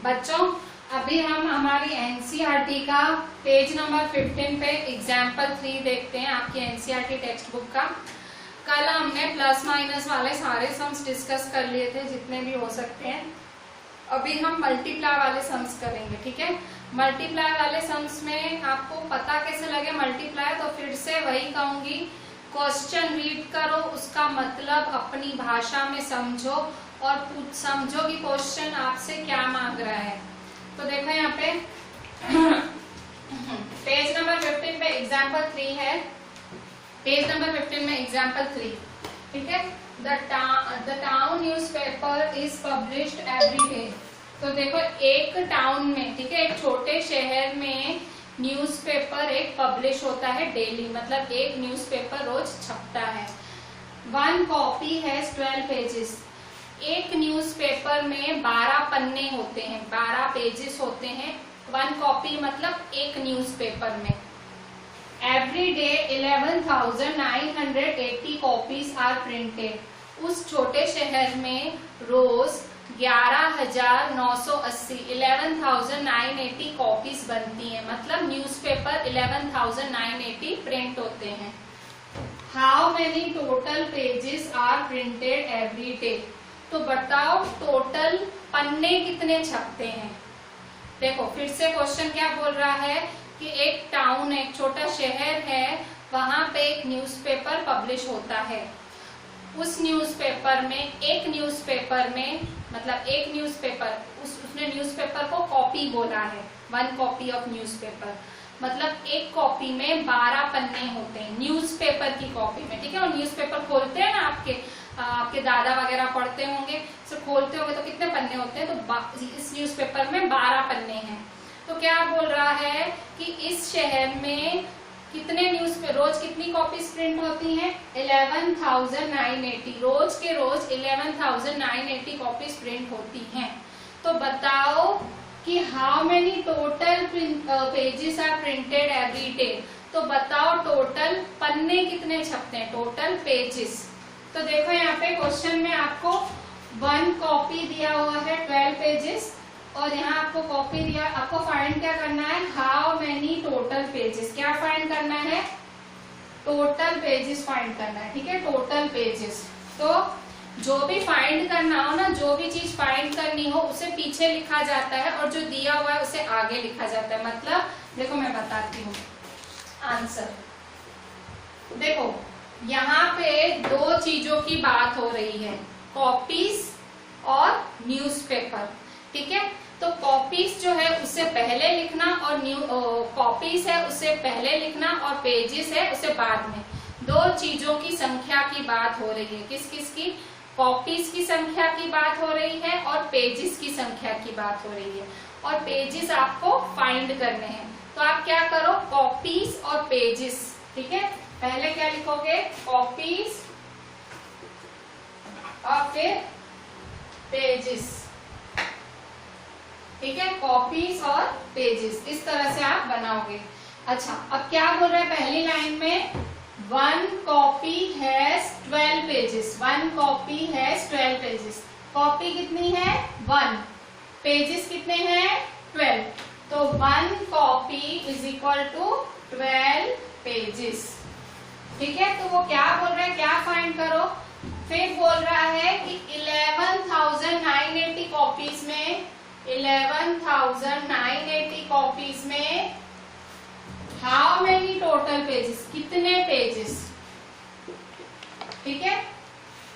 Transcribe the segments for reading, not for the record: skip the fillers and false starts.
बच्चों अभी हम हमारी एनसीईआरटी का पेज नंबर 15 पे एग्जाम्पल 3 देखते हैं, आपकी एनसीईआरटी टेक्स्ट बुक का। कल हमने प्लस माइनस वाले सारे सम्स डिस्कस कर लिए थे जितने भी हो सकते हैं। अभी हम मल्टीप्लाई वाले सम्स करेंगे, ठीक है। मल्टीप्लाई वाले सम्स में आपको पता कैसे लगे मल्टीप्लाई, तो फिर से वही कहूंगी, क्वेश्चन रीड करो, उसका मतलब अपनी भाषा में समझो और समझो कि क्वेश्चन आपसे क्या मांग रहा है। तो देखो यहाँ पे पेज नंबर 15 पे एग्जाम्पल 3 है। पेज नंबर 15 में एग्जाम्पल 3, ठीक है। The town newspaper is published every day. तो देखो एक टाउन में, ठीक है, एक छोटे शहर में न्यूज़पेपर एक पब्लिश होता है डेली, मतलब एक न्यूज़पेपर रोज छपता है। 1 कॉपी हैज 12 पेजेस। एक न्यूज़पेपर में 12 पन्ने होते हैं, 12 पेजेस होते हैं। 1 कॉपी मतलब एक न्यूज़पेपर में। Every day 11,980 copies are printed. उस छोटे शहर में रोज 11,980 11,980 कॉपीज बनती हैं, मतलब न्यूज़पेपर 11,980 प्रिंट होते हैं। How many total pages are printed every day. तो बताओ टोटल पन्ने कितने छपते हैं। देखो फिर से क्वेश्चन क्या बोल रहा है कि एक टाउन, एक छोटा शहर है, वहां पे एक न्यूज़पेपर पब्लिश होता है। उस न्यूज़पेपर में, एक न्यूज़पेपर में, मतलब एक न्यूज़पेपर, उसने न्यूज़पेपर को कॉपी बोला है, 1 कॉपी ऑफ न्यूज़पेपर, मतलब एक कॉपी में 12 पन्ने होते हैं न्यूज़पेपर की कॉपी में, ठीक है। और न्यूज़पेपर खोलते हैं ना, आपके दादा वगैरह पढ़ते होंगे, तो खोलते होंगे तो कितने पन्ने होते हैं, तो इस न्यूज़पेपर में 12 पन्ने हैं। तो क्या बोल रहा है कि इस शहर में कितने रोज कितनी कॉपीज प्रिंट होती हैं, 11,980, रोज के रोज 11,980 कॉपीज प्रिंट होती हैं। तो बताओ कि how many total pages are printed every day. तो बताओ टोटल पन्ने कितने छपते हैं, टोटल पेजेस। तो देखो यहाँ पे क्वेश्चन में आपको 1 कॉपी दिया हुआ है 12 पेजेस, और यहाँ आपको कॉपी दिया, आपको फाइंड क्या करना है, हाउ मेनी टोटल पेजेस। क्या फाइंड करना है, टोटल पेजेस फाइंड करना है, ठीक है, टोटल पेजेस। तो जो भी फाइंड करना हो ना, जो भी चीज फाइंड करनी हो उसे पीछे लिखा जाता है और जो दिया हुआ है उसे आगे लिखा जाता है। मतलब देखो मैं बताती हूँ आंसर। देखो यहाँ पे 2 चीजों की बात हो रही है, कॉपीज और न्यूज़पेपर, ठीक है। तो कॉपीज जो है उससे पहले लिखना, और कॉपीज है उससे पहले लिखना, और पेजेस है उससे बाद में। 2 चीजों की संख्या की बात हो रही है। किस किस की, कॉपीज की संख्या की बात हो रही है और पेजेस की संख्या की बात हो रही है। और पेजेस आपको फाइंड करने हैं, तो आप क्या करो, कॉपीज और पेजेस, ठीक है। पहले क्या लिखोगे, कॉपीज और फिर पेजेस, ठीक है, कॉपीज और पेजेस, इस तरह से आप बनाओगे। अच्छा अब क्या बोल रहे हैं पहली लाइन में, 1 copy has 12 pages. 1 copy has 12 pages. Copy कितनी है, 1, पेजेस कितने हैं, 12। तो 1 copy is equal to 12 pages, ठीक है। तो वो क्या बोल रहा है, क्या फाइंड करो, फिर बोल रहा है कि 11,980 कॉपीज में, 11,980 कॉपीज में हाउ मेनी टोटल पेजेस, कितने पेजेस, ठीक है।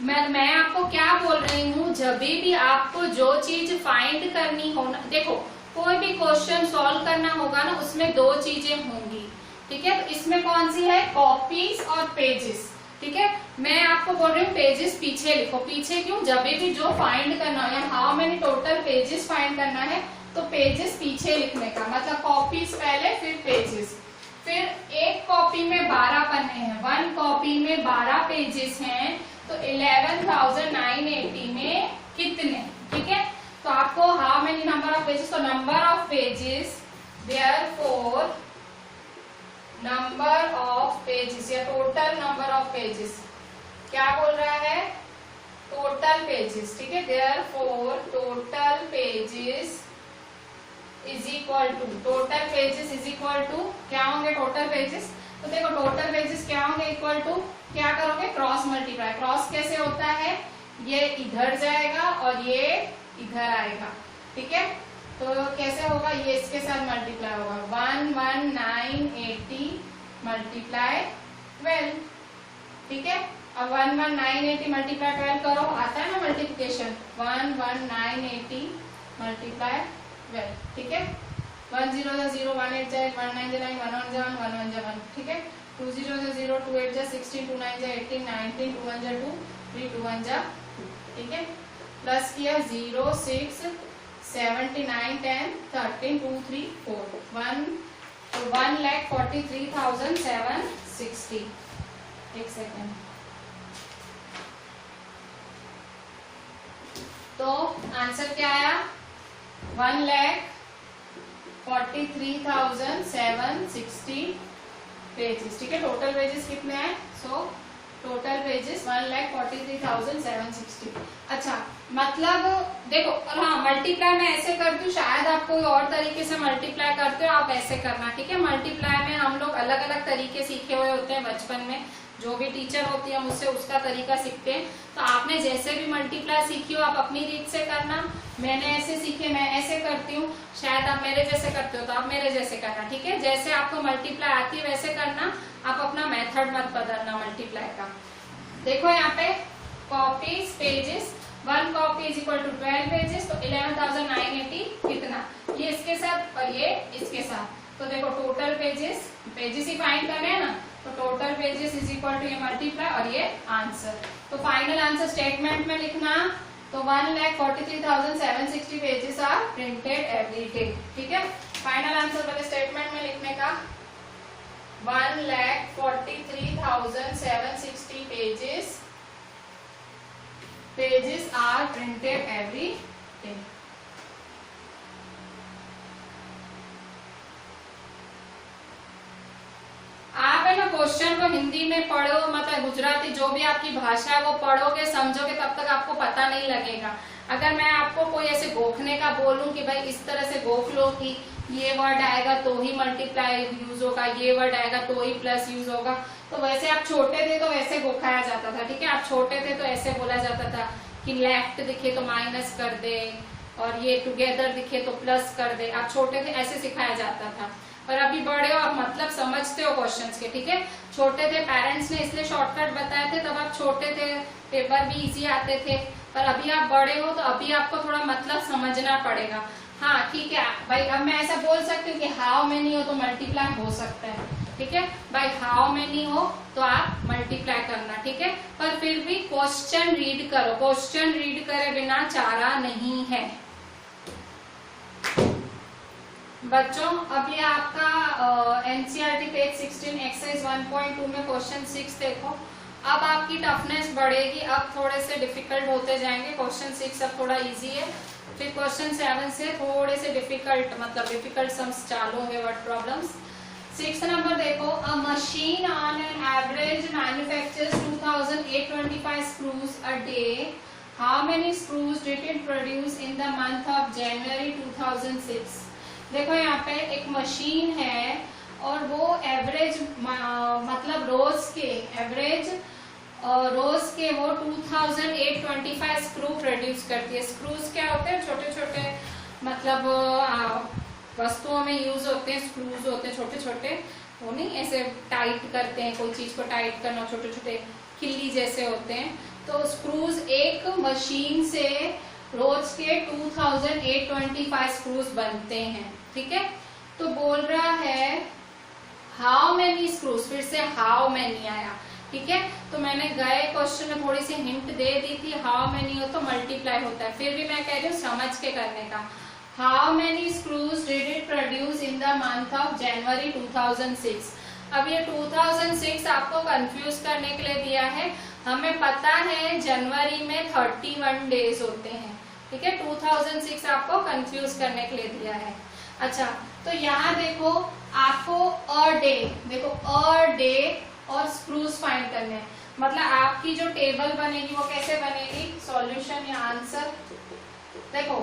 मैं आपको क्या बोल रही हूँ, जब भी आपको जो चीज फाइंड करनी हो ना, देखो कोई भी क्वेश्चन सॉल्व करना होगा ना, उसमें 2 चीजें होंगी, ठीक है। तो इसमें कौन सी है, कॉपीज और पेजेस, ठीक है। मैं आपको बोल रही हूँ पेजेस पीछे लिखो। पीछे क्यों, जब भी जो फाइंड करना है, how many total pages find करना है, तो पेजेस पीछे लिखने का मतलब कॉपीज पहले फिर पेजेस। फिर एक कॉपी में 12 पन्ने हैं, 1 कॉपी में 12 पेजेस हैं, तो 11,980 में कितने, ठीक है। तो आपको how many number of pages, तो number of pages, therefore number of pages या टोटल नंबर ऑफ पेजेस, क्या बोल रहा है, टोटल पेजेस, ठीक है। Therefore total pages is equal to total pages is equal to क्या होंगे टोटल पेजेस। तो देखो टोटल पेजेस क्या होंगे इक्वल टू क्या करोगे क्रॉस मल्टीप्लाई। क्रॉस कैसे होता है, ये इधर जाएगा और ये इधर आएगा, ठीक है। तो कैसे होगा, ये इसके साथ मल्टीप्लाई होगा 11980 मल्टीप्लाई 12, ठीक है। अब 11980 मल्टीप्लाई 12 करो, आता है ना मल्टीप्लिकेशन 11980 मल्टीप्लाई 12, ठीक है। 1 0 जा 0, 1 8 जा 1 9 जा 9, 1 1 जा 1, 1 1 जा 1, ठीक है। 2 0 जा 0, 2 8 जा 16, 2 9 जा 18, 19, 2 1 जा 2, 3 2 1 जा 2, ठीक है। प्लस किया 0 6 79 10 13 2 3 4 1 तो 1,43,760। एक सेकेंड, तो आंसर क्या आया 1,43,760 पेजेस, ठीक है। टोटल पेजेस कितने हैं, सो टोटल पेजेस 1,43,760। अच्छा मतलब देखो, और हाँ मल्टीप्लाई मैं ऐसे करती हूँ, शायद आप कोई और तरीके से मल्टीप्लाई करते हो, आप ऐसे करना, ठीक है। मल्टीप्लाई में हम लोग अलग अलग तरीके सीखे हुए होते हैं बचपन में, जो भी टीचर होती है मुझसे उसका तरीका सीखते हैं। तो आपने जैसे भी मल्टीप्लाई सीखी हो आप अपनी रीत से करना, मैंने ऐसे सीखे मैं ऐसे करती हूँ, शायद आप मेरे जैसे करते हो तो आप मेरे जैसे करना, ठीक है। जैसे आपको मल्टीप्लाई आती है वैसे करना, आप अपना मेथड मत बदलना मल्टीप्लाई का। देखो यहाँ पे copies pages, 1 copy is equal to 12 pages, तो 11,980 कितना, ये इसके साथ और ये इसके साथ। तो देखो टोटल पेजेस ही फाइंड करने हैं ना, तो total pages is equal to ये मल्टीप्लाई और ये आंसर। तो फाइनल आंसर स्टेटमेंट में लिखना, तो 1,43,760 pages are printed every day, ठीक है। फाइनल आंसर पहले स्टेटमेंट में लिखने का 1,43,760 pages are printed every day। आप है ना क्वेश्चन को हिंदी में पढ़ो, मतलब गुजराती जो भी आपकी भाषा है वो पढ़ोगे समझोगे, तब तक आपको पता नहीं लगेगा। अगर मैं आपको कोई ऐसे गोखने का बोलूं कि भाई इस तरह से गोख लो कि ये वर्ड आएगा तो ही मल्टीप्लाई यूज होगा, ये वर्ड आएगा तो ही प्लस यूज होगा, तो वैसे आप छोटे थे तो वैसे गोखाया जाता था, ठीक है। आप छोटे थे तो ऐसे बोला जाता था कि लेफ्ट दिखे तो माइनस कर दे और ये टुगेदर दिखे तो प्लस कर दे, आप छोटे थे ऐसे सिखाया जाता था। पर अभी बड़े हो, आप मतलब समझते हो क्वेश्चंस के, ठीक है। छोटे थे पेरेंट्स ने इसलिए शॉर्टकट बताए थे, तब आप छोटे थे पेपर भी इजी आते थे, पर अभी आप बड़े हो तो अभी आपको थोड़ा मतलब समझना पड़ेगा। हाँ ठीक है भाई, अब मैं ऐसा बोल सकती हूँ कि हाउ मेनी हो तो मल्टीप्लाई हो सकता है, ठीक है भाई। हाउ मेनी हो तो आप मल्टीप्लाई करना, ठीक है। पर फिर भी क्वेश्चन रीड करो, क्वेश्चन रीड करे बिना चारा नहीं है। बच्चों अभी आपका एनसीईआरटी पेज 16 एक्सरसाइज 1.2 में क्वेश्चन 6 देखो। अब आपकी टफनेस बढ़ेगी, अब थोड़े से डिफिकल्ट होते जाएंगे। क्वेश्चन 6 अब थोड़ा इजी है, फिर क्वेश्चन 7 से थोड़े से डिफिकल्ट, मतलब डिफिकल्ट सम्स चालू होंगे, वर्ड प्रॉब्लम्स। 6 नंबर देखो, a machine on an average manufactures 2825 screws a day, how many screws did it produce in the month of January 2006। देखो यहाँ पे एक मशीन है और वो एवरेज मतलब रोज के एवरेज रोज के वो 2825 स्क्रू प्रोड्यूस करती है। स्क्रूज क्या होते हैं, छोटे छोटे मतलब वस्तुओं में यूज होते हैं, स्क्रूज होते हैं छोटे छोटे, वो नहीं ऐसे टाइट करते हैं, कोई चीज को टाइट करना, छोटे छोटे किल्ली जैसे होते हैं। तो स्क्रूज एक मशीन से रोज के 2825 स्क्रूज बनते हैं, ठीक है। तो बोल रहा है हाउ मेनी स्क्रूज, फिर से हाउ मेनी आया, ठीक है। तो मैंने गए क्वेश्चन में थोड़ी सी हिंट दे दी थी, हाउ मेनी हो तो मल्टीप्लाई होता है, फिर भी मैं कह रही हूँ समझ के करने का। How many screws did it produce in the month of January 2006। अब ये 2006 आपको कंफ्यूज करने के लिए दिया है। हमें पता है जनवरी में 31 डेज होते हैं, ठीक है। 2006 आपको कंफ्यूज करने के लिए दिया है। अच्छा तो यहाँ देखो आपको अ डे, देखो अ डे और स्क्रूज फाइंड करने हैं। मतलब आपकी जो टेबल बनेगी वो कैसे बनेगी, सॉल्यूशन या आंसर। देखो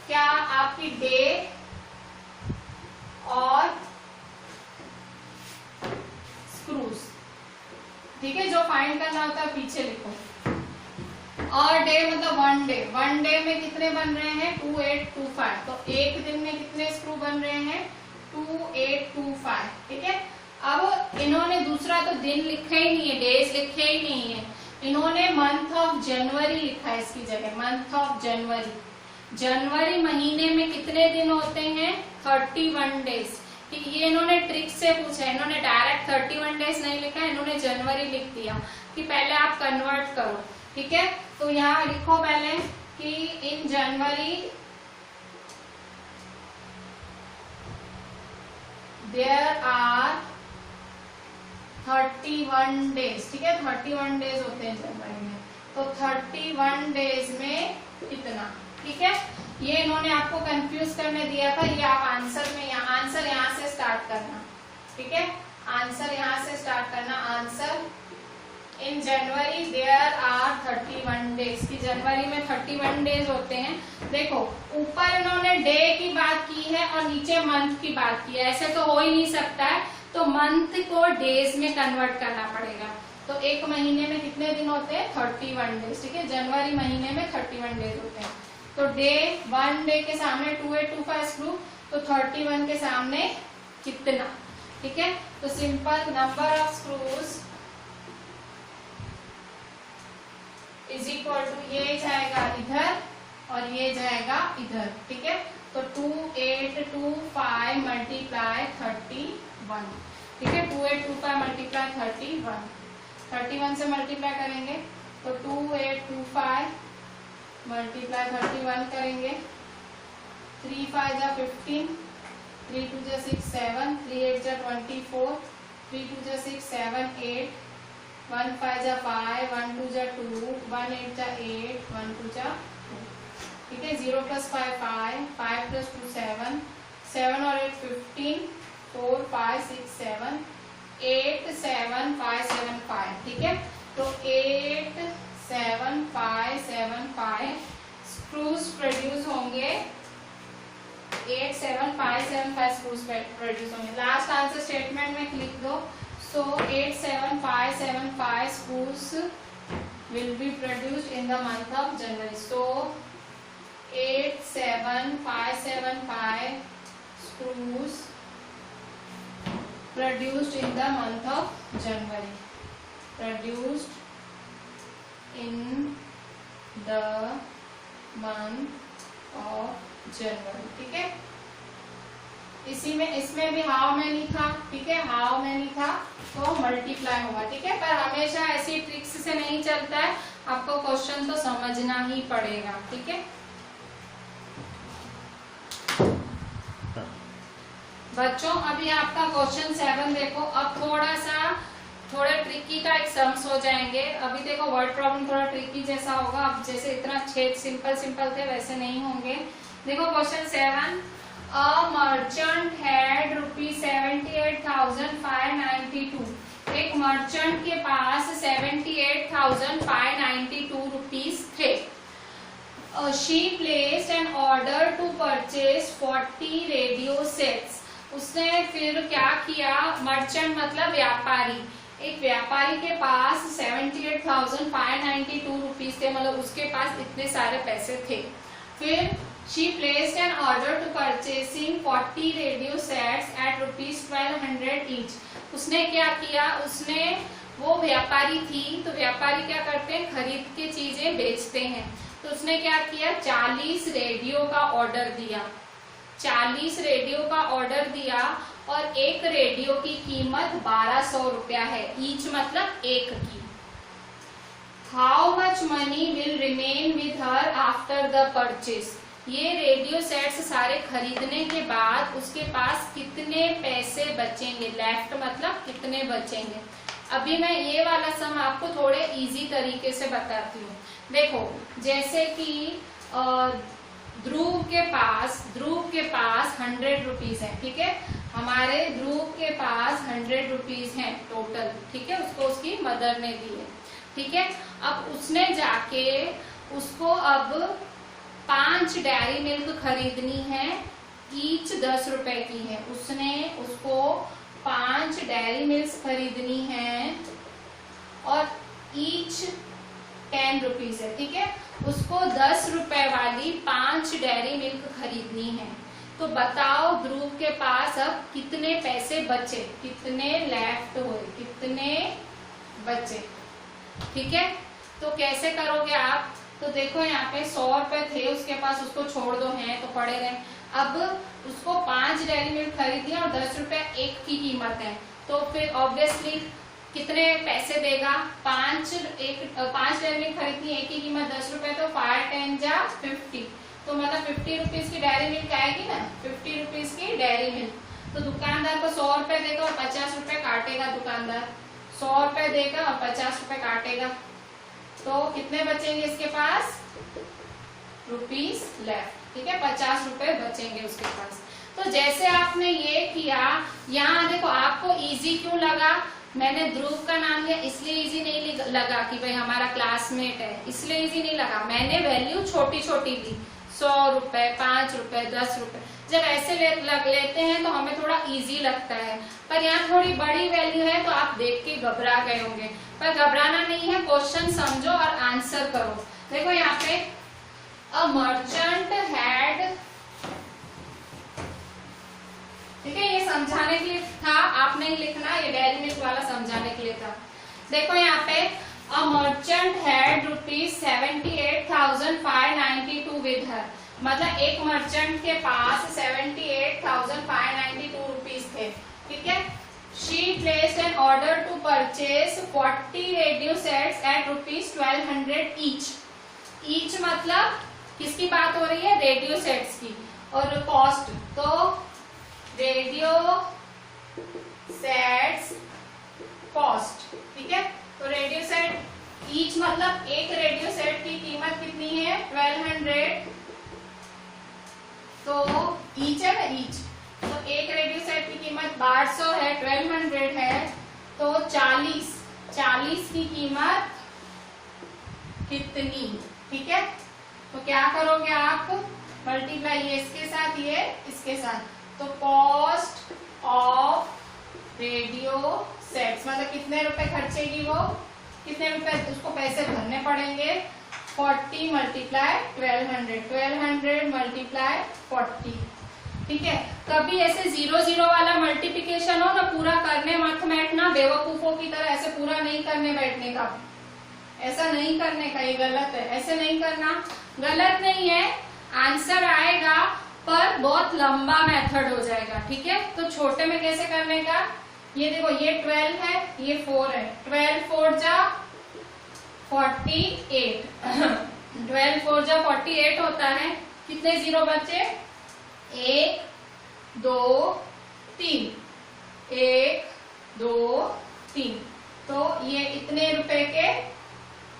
क्या आपकी डे और स्क्रूज। ठीक है, जो फाइंड करना होता है पीछे लिखो। और डे मतलब वन डे में कितने बन रहे हैं 2825। तो एक दिन में कितने स्क्रू बन रहे हैं 2825। ठीक है, अब इन्होंने दूसरा तो दिन लिखा ही नहीं है, डेज लिखे ही नहीं है, इन्होंने मंथ ऑफ जनवरी लिखा है इसकी जगह, मंथ ऑफ जनवरी। जनवरी महीने में कितने दिन होते हैं 31 डेज। ये इन्होंने ट्रिक से पूछा है, इन्होंने डायरेक्ट 31 डेज नहीं लिखा है, इन्होंने जनवरी लिख दिया कि पहले आप कन्वर्ट करो। ठीक है, तो यहाँ लिखो पहले कि इन जनवरी देयर आर 31 डेज। ठीक है, 31 डेज होते हैं जनवरी में, तो 31 डेज में इतना। ठीक है, ये इन्होंने आपको कंफ्यूज करने दिया था, ये आप आंसर में आंसर यहाँ से स्टार्ट करना। ठीक है, आंसर यहाँ से स्टार्ट करना। Answer in January there are 31 days, की जनवरी में 31 डेज होते हैं। देखो ऊपर इन्होंने डे की बात की है और नीचे मंथ की बात की है, ऐसे तो हो ही नहीं सकता है, तो मंथ को डेज में कन्वर्ट करना पड़ेगा। तो एक महीने में कितने दिन होते हैं 31 डेज। ठीक है, जनवरी महीने में 31 डेज होते हैं। तो डे 1 डे के सामने 2825 स्क्रू, तो 31 के सामने कितना। ठीक है, तो simple number of screws is equal to, ये जाएगा इधर और ये जाएगा इधर। ठीक है, तो 2825 मल्टीप्लाई 31। ठीक है, 2825 मल्टीप्लाई 31 से मल्टीप्लाई करेंगे तो 2825 मल्टीप्लाई 31 करेंगे। 3 5 जा 15, 3 2 जा 6 7, 3 8 जा 24, 3 2 जा 6 7 8, 1 5 जा 5, 1 2 जा 2, 1 8 जा 8, 1 2 जा 2। ठीक है, 0 + 5 5, 5 + 2 7, 7 और 8 15, 4 5 6 7, 8 7 5 7 5। ठीक है, तो 8 7 5 7 5 स्क्रूज प्रोड्यूस होंगे। 8 7 5 7 5 स्क्रूज प्रोड्यूस होंगे। लास्ट आंसर स्टेटमेंट में लिख दो। So 8 7 5 7 5 screws will be produced in the month of January. So 8 7 5 7 5 screws produced in the month of January. Produced in the month of January. ठीक है, इसी में इसमें भी हाउ मैनी था। ठीक है, हाउ मैनी था तो मल्टीप्लाई होगा। ठीक है, पर हमेशा ऐसी ट्रिक्स से नहीं चलता है, आपको क्वेश्चन तो समझना ही पड़ेगा। ठीक है बच्चों, अभी आपका क्वेश्चन 7 देखो। अब थोड़ा ट्रिकी का एक सम्स हो जाएंगे। अभी देखो वर्ड प्रॉब्लम थोड़ा ट्रिकी जैसा होगा, अब जैसे इतना 6 सिंपल थे वैसे नहीं होंगे। देखो क्वेश्चन 7, A merchant had ₹78,592। एक मर्चेंट के पास 78,592 रुपीज थे। She placed an order to purchase 40 radio sets। उसने फिर क्या किया, मर्चेंट मतलब व्यापारी, एक व्यापारी के पास 78,592 रुपीज थे, मतलब उसके पास इतने सारे पैसे थे। फिर She placed an order to purchasing 40 radio sets at ₹1200 each। उसने क्या किया, उसने वो व्यापारी थी, तो व्यापारी क्या करते हैं खरीद के चीजें बेचते हैं। तो उसने क्या किया 40 रेडियो का ऑर्डर दिया। 40 रेडियो का ऑर्डर दिया और एक रेडियो की कीमत 1200 रुपया है। ईच मतलब एक की। How much money will remain with her after the purchase. ये रेडियो सेट्स सारे खरीदने के बाद उसके पास कितने पैसे बचेंगे, लेफ्ट मतलब कितने बचेंगे। अभी मैं ये वाला सम आपको थोड़े इजी तरीके से बताती हूँ। देखो जैसे कि ध्रुव के पास 100 रुपीज है। ठीक है, हमारे ध्रुव के पास 100 रुपीज है टोटल। ठीक है, उसको उसकी मदर ने दी है। ठीक है, अब उसने जाके उसको अब 5 डेयरी मिल्क खरीदनी है ईच 10 रुपए की है, उसको 5 डेयरी मिल्क खरीदनी है और ईच 10 रुपीज है, ठीक है। उसको 10 रुपए वाली 5 डेयरी मिल्क खरीदनी है। तो बताओ ध्रुव के पास अब कितने पैसे बचे, कितने लेफ्ट हुए, कितने बचे, ठीक है। तो कैसे करोगे आप, तो देखो यहाँ पे 100 रुपए थे उसके पास, उसको छोड़ दो, हैं तो पड़े रहे। अब उसको 5 डेयरी मिल्क खरीदी और 10 रुपए एक की कीमत है, तो फिर ऑब्वियसली कितने पैसे देगा, 5 डेयरी मिल्क खरीदनी, एक की कीमत 10 रुपए, तो 5 10 जा 50, तो मतलब 50 रुपीज की डेयरी मिल्क आएगी ना, 50 रुपीज की डेयरी मिल्क। तो दुकानदार को 100 रुपए देगा और 50 रुपए काटेगा दुकानदार, 100 रुपए देगा और 50 रुपए काटेगा, तो कितने बचेंगे इसके पास, रुपीज लेफ्ट, ठीक है, 50 रुपए बचेंगे उसके पास। तो जैसे आपने ये किया, यहाँ देखो आपको इजी क्यों लगा, मैंने ध्रुव का नाम लिया इसलिए इजी नहीं लगा कि भाई हमारा क्लासमेट है, इसलिए इजी नहीं लगा, मैंने वैल्यू छोटी छोटी दी, 100 रुपए, 5 रुपए, 10 रुपए, जब ऐसे लेते हैं तो हमें थोड़ा इजी लगता है, पर यहाँ थोड़ी बड़ी वैल्यू है तो आप देख के घबरा गए होंगे, पर घबराना नहीं है, क्वेश्चन समझो और आंसर करो। देखो यहाँ पे अ मर्चेंट हैड, ठीक है, ये समझाने के लिए था, आप नहीं लिखना, ये डेयरी मिल्क वाला समझाने के लिए था। देखो यहाँ पे a merchant had ₹78,592 with her, मतलब एक मर्चेंट के पास 78,592 रुपीज थे, ठीक है। She placed an order to purchase 40 radio sets at ₹1200 each. Each मतलब किसकी बात हो रही है, रेडियो सेट्स की, और कॉस्ट तो रेडियो सेट्स कॉस्ट, ठीक है। तो रेडियो सेट ईच मतलब एक रेडियो सेट की कीमत कितनी है, 1200, तो ईच है ना, ईच, तो एक रेडियो सेट की कीमत 1200 है, 1200 है, तो 40 की कीमत कितनी, ठीक है। तो क्या करोगे आप, मल्टीप्लाई ये इसके साथ, ये इसके साथ, तो कॉस्ट ऑफ रेडियो सेट्स मतलब कितने रुपए खर्चेगी वो, कितने रुपए उसको पैसे भरने पड़ेंगे, 40 मल्टीप्लाई 1200, 1200 मल्टीप्लाई 40, ठीक है। कभी ऐसे 0 वाला मल्टीप्लिकेशन हो ना, पूरा करने मत बैठना बेवकूफों की तरह, ऐसे पूरा नहीं करने बैठने का, ऐसा नहीं करने का, ये गलत है, ऐसे नहीं करना, गलत नहीं है, आंसर आएगा पर बहुत लंबा मेथड हो जाएगा, ठीक है। तो छोटे में कैसे करने का, ये देखो ये 12 है, ये 4 है, 12 4 जा 48, 12 4 जा 48 होता है, कितने जीरो बचे, 1 2 3, 1 2 3, तो ये इतने रुपए के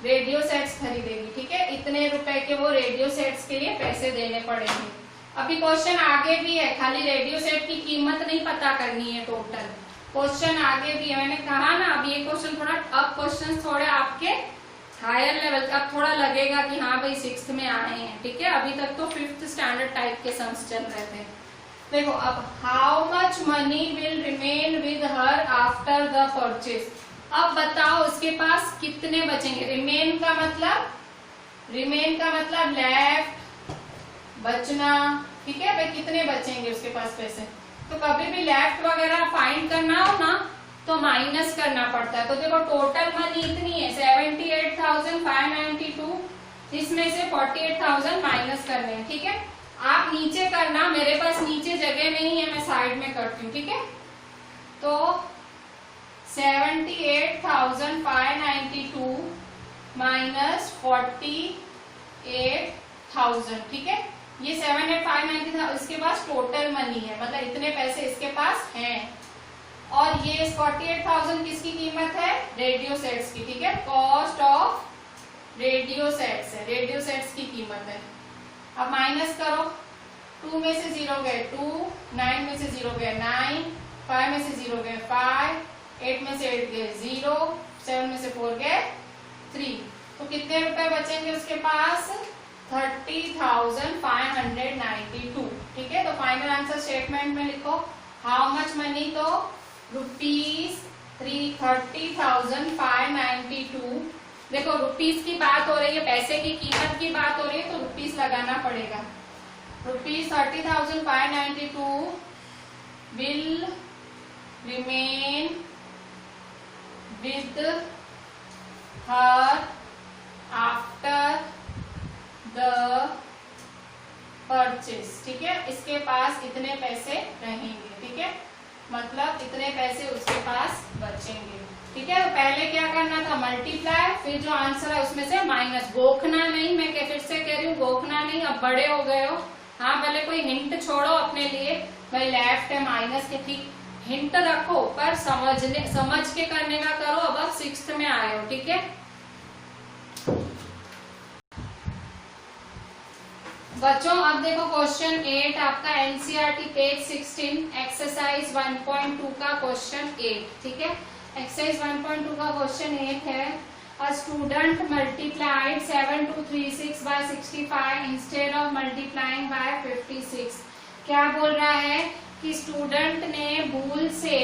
रेडियो सेट्स खरीदेगी, ठीक है, इतने रुपए के वो रेडियो सेट्स के लिए पैसे देने पड़ेंगे। अभी क्वेश्चन आगे भी है, खाली रेडियो सेट की कीमत नहीं पता करनी है, टोटल क्वेश्चन आगे भी है, मैंने कहा ना। अभी ये क्वेश्चन थोड़ा, अब क्वेश्चन थोड़े आपके हायर लेवल का, अब थोड़ा लगेगा कि हाँ भाई 6th में आए हैं, ठीक है, अभी तक तो 5th स्टैंडर्ड टाइप के सम्स चल रहे थे। देखो अब how much money will remain with her after the purchase, अब बताओ उसके पास कितने बचेंगे, रिमेन का मतलब लेफ्ट, बचना, ठीक है भाई, कितने बचेंगे उसके पास पैसे। तो कभी भी लेफ्ट वगैरह फाइंड करना हो ना तो माइनस करना पड़ता है। तो देखो टोटल मनी इतनी है 78,592, इसमें से 48,000 माइनस करने हैं, ठीक है। आप नीचे करना, मेरे पास नीचे जगह नहीं है, मैं साइड में करती हूँ, ठीक है। तो 78,592 माइनस 48,000, ठीक है। ये 78,590 था, इसके पास टोटल मनी है, मतलब इतने पैसे इसके पास हैं, और ये 48,000 किसकी कीमत है, रेडियो सेट्स की, ठीक है। कॉस्ट ऑफ रेडियो सेट्स है, रेडियो सेट्स की कीमत है। अब माइनस करो, 2 में से 0 गए 2, 9 में से 0 गए 9, 5 में से 0 गए 5, 8 में से 8 गए 0, 7 में से 4 गए 3, तो कितने रुपए बचेंगे उसके पास, 30,592, ठीक है। तो फाइनल आंसर स्टेटमेंट में लिखो हाउ मच मनी, तो ₹30,592। देखो रुपीस की बात हो रही है, पैसे की कीमत की बात हो रही है, तो रुपीस लगाना पड़ेगा। ₹30,592 will remain with her after the purchase। ठीक है, इसके पास इतने पैसे रहेंगे। ठीक है, मतलब इतने पैसे उसके पास बचेंगे। ठीक है, तो पहले क्या करना था, मल्टीप्लाई, फिर जो आंसर है उसमें से माइनस। गोखना नहीं, मैं फिर से कह रही हूँ, गोखना नहीं, अब बड़े हो गए हो। हाँ, भले कोई हिंट छोड़ो अपने लिए, भाई लेफ्ट है माइनस के, ठीक हिंट रखो, पर समझ के करने का करो। अब आप 6th में आए हो। ठीक है बच्चों, अब देखो क्वेश्चन 8 आपका एनसीईआरटी पेज 16 एक्सरसाइज 1.2 का क्वेश्चन 8। ठीक है, एक्सरसाइज 1.2 का क्वेश्चन 8 है, a student multiplied 7236 by 65 instead of multiplying by 56। क्या बोल रहा है कि स्टूडेंट ने भूल से,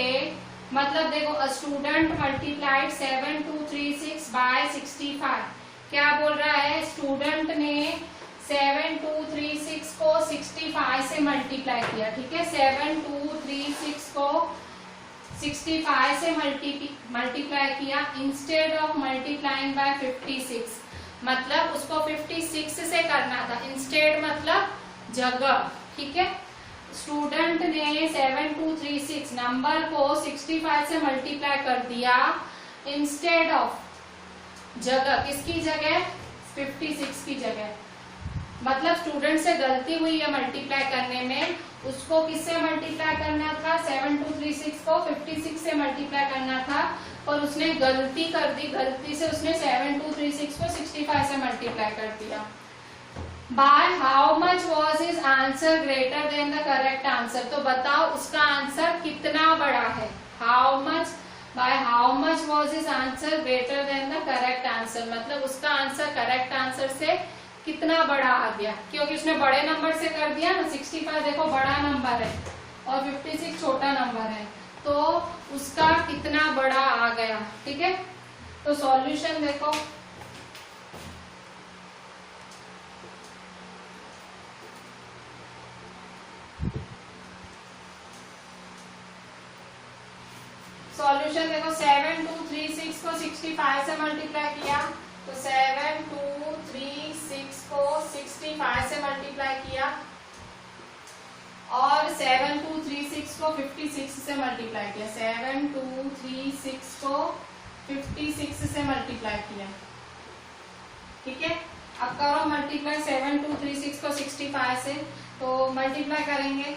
मतलब देखो अ स्टूडेंट मल्टीप्लाइड 7236 बाय 65। क्या बोल रहा है, स्टूडेंट ने 7236 को 65 से मल्टीप्लाई किया। ठीक है, 7236 को 65 से मल्टीप्लाई किया इंस्टेड ऑफ मल्टीप्लाइंग बाय 56। मतलब उसको 56 से करना था, इंस्टेड मतलब जगह। ठीक है, स्टूडेंट ने 7236 नंबर को 65 से मल्टीप्लाई कर दिया, इंस्टेड ऑफ जगह, किसकी जगह, 56 की जगह। मतलब स्टूडेंट से गलती हुई है मल्टीप्लाई करने में, उसको किससे मल्टीप्लाई करना था, 7236 को 56 से मल्टीप्लाई करना था, और उसने गलती कर दी, गलती से उसने 7236 को 65 से मल्टीप्लाई कर दिया। By how much was his answer greater than the correct answer. तो बताओ उसका आंसर कितना बड़ा है, how much, by how much was his answer greater than the correct answer, मतलब उसका आंसर करेक्ट आंसर से कितना बड़ा आ गया, क्योंकि उसने बड़े नंबर से कर दिया ना। 65 देखो बड़ा नंबर है और 56 छोटा नंबर है, तो उसका कितना बड़ा आ गया। ठीक है, तो सॉल्यूशन देखो, सॉल्यूशन देखो 7236 को 65 से मल्टीप्लाई किया, तो 7236 को 65 से मल्टीप्लाई किया, और 7236 को 56 से मल्टीप्लाई किया, 7236 को 56 से मल्टीप्लाई किया। ठीक है, अब करो मल्टीप्लाई 7236 को 65 से, तो मल्टीप्लाई करेंगे।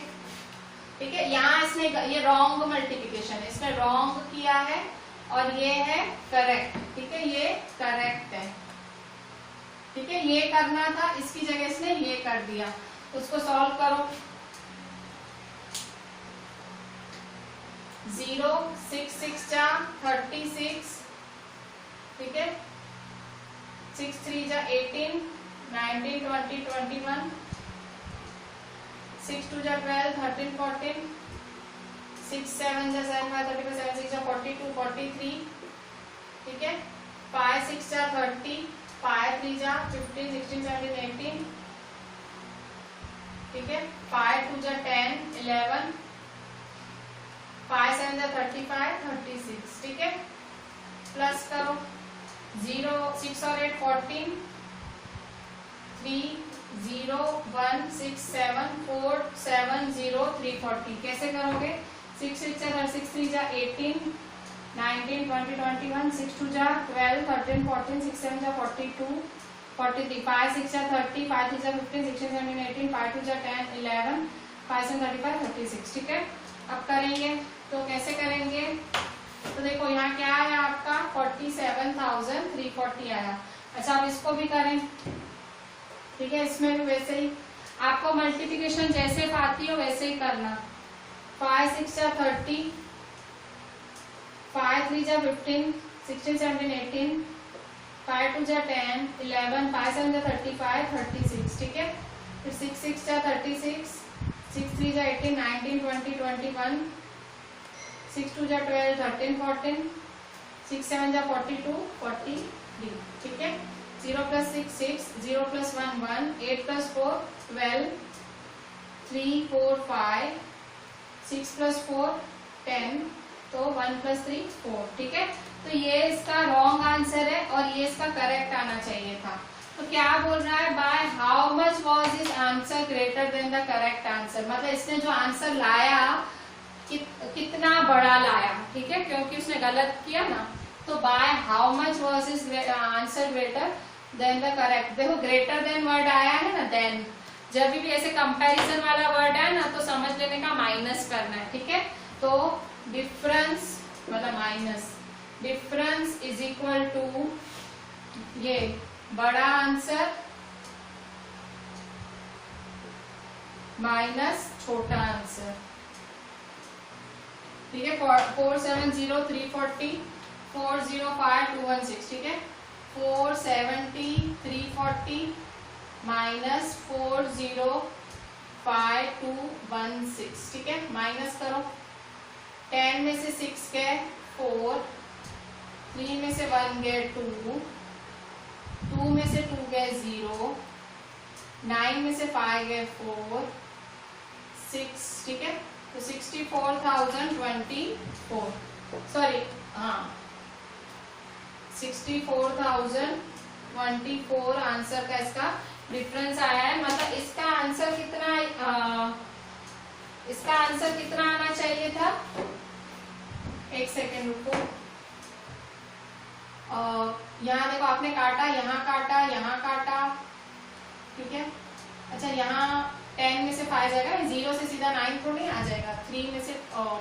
ठीक है, यहाँ इसने ये रॉन्ग मल्टीप्लिकेशन है, इसने रॉन्ग किया है और ये है करेक्ट। ठीक है, ये करेक्ट है। ठीक है, ये करना था, इसकी जगह इसने ये कर दिया। उसको सॉल्व करो, 0 6 6 जा 36। ठीक है, 6 3 जा 18 19 20 21 6 2 जा 12 13 14 6 7 जा 7 5 35 7 6 जा 42 43। ठीक है, 5 6 जा 30 5 3 जा 15 16 17 18। ठीक है, 5 2 जा 10 11 5 7 जा 35 36। ठीक है, प्लस करो 0 6 और 8 14 3 0 1 6 7 4 7 0 3 40। कैसे करोगे, 6 6 जा 6 3 जा 18 19 20 21 6 2 जा 12 13 14 6 7 जा 42 43 5 6 जा 30 5 3 जा 15 16 17 18 5 2 जा 10 11 5 7 35 36। ठीक है, अब करेंगे तो कैसे करेंगे, तो देखो यहाँ क्या आया आपका 47,340 आया। अच्छा, अब इसको भी करें। ठीक है, इसमें भी वैसे ही आपको मल्टीप्लिकेशन जैसे आती हो वैसे ही करना। 5 6 जा 30 5 3 जा 15 16 17 18 5 2 जा 10 11 5 7 जा 35 36। ठीक है, फिर 6 6 जा 36 6 3 3 जा 18, 19, 20, 21, 6 2 जा 12, 13, 14, 6 7 जा 42, 43, ठीक है। 0 + 6 6, 0 + 1 1, 8 + 4 12, 3 4 5, 6 + 4 10, तो 1 + 3 4, ठीक है। तो ये इसका रॉन्ग आंसर है और ये इसका करेक्ट आना चाहिए था। तो क्या बोल रहा है, by how much was his answer greater than the correct answer, मतलब इसने जो आंसर लाया कितना बड़ा लाया, ठीक है, क्योंकि उसने गलत किया ना। तो by how much was his answer greater than the correct. देखो ग्रेटर देन वर्ड आया है ना, देन जब भी ऐसे कंपैरिजन वाला वर्ड है ना तो समझ लेने का माइनस करना है, ठीक है। तो डिफरेंस मतलब minus, difference is equal to ये बड़ा आंसर माइनस छोटा आंसर, ठीक है। 470 340, 405 216, ठीक है। 470 340 माइनस 405 216, ठीक है। माइनस करो, 10 में से 6 गए 4, 3 में से 1 गए 2, 2 में से 2 गए 0, 9 में से 5 गए 4, 6, ठीक है। तो 64,024, सॉरी हाँ 64,024 आंसर का इसका डिफरेंस आया है। मतलब इसका आंसर कितना आना चाहिए था, एक सेकेंड रुको। यहाँ देखो आपने काटा, यहाँ काटा, यहाँ काटा, ठीक है। अच्छा यहाँ 10 में से 5 जाएगा, 0 से सीधा 9 तो नहीं आ जाएगा, 3 में से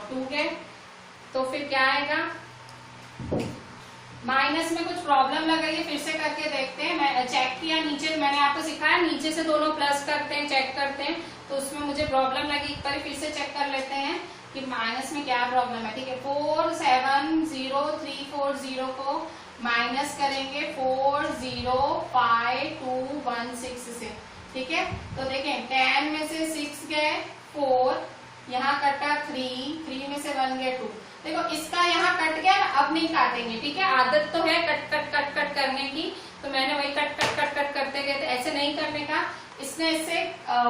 2 गए, तो फिर क्या आएगा, माइनस में कुछ प्रॉब्लम लग रही है, फिर से करके देखते हैं। मैं चेक किया, नीचे मैंने आपको सिखाया नीचे से दोनों प्लस करते हैं, चेक करते हैं, तो उसमें मुझे प्रॉब्लम लगी। एक बार फिर से चेक कर लेते हैं कि माइनस में क्या प्रॉब्लम है, ठीक है। 470,340 को माइनस करेंगे 405,216 से, ठीक है। तो देखें 10 में से 6 गए 4, यहाँ कटा 3 में से 1 गए 2। देखो इसका यहाँ कट गया, अब नहीं काटेंगे, ठीक है। आदत तो है कट कट कट कट करने की, तो मैंने वही कट कट कट कट करते गए, तो ऐसे नहीं करने का। इसने इससे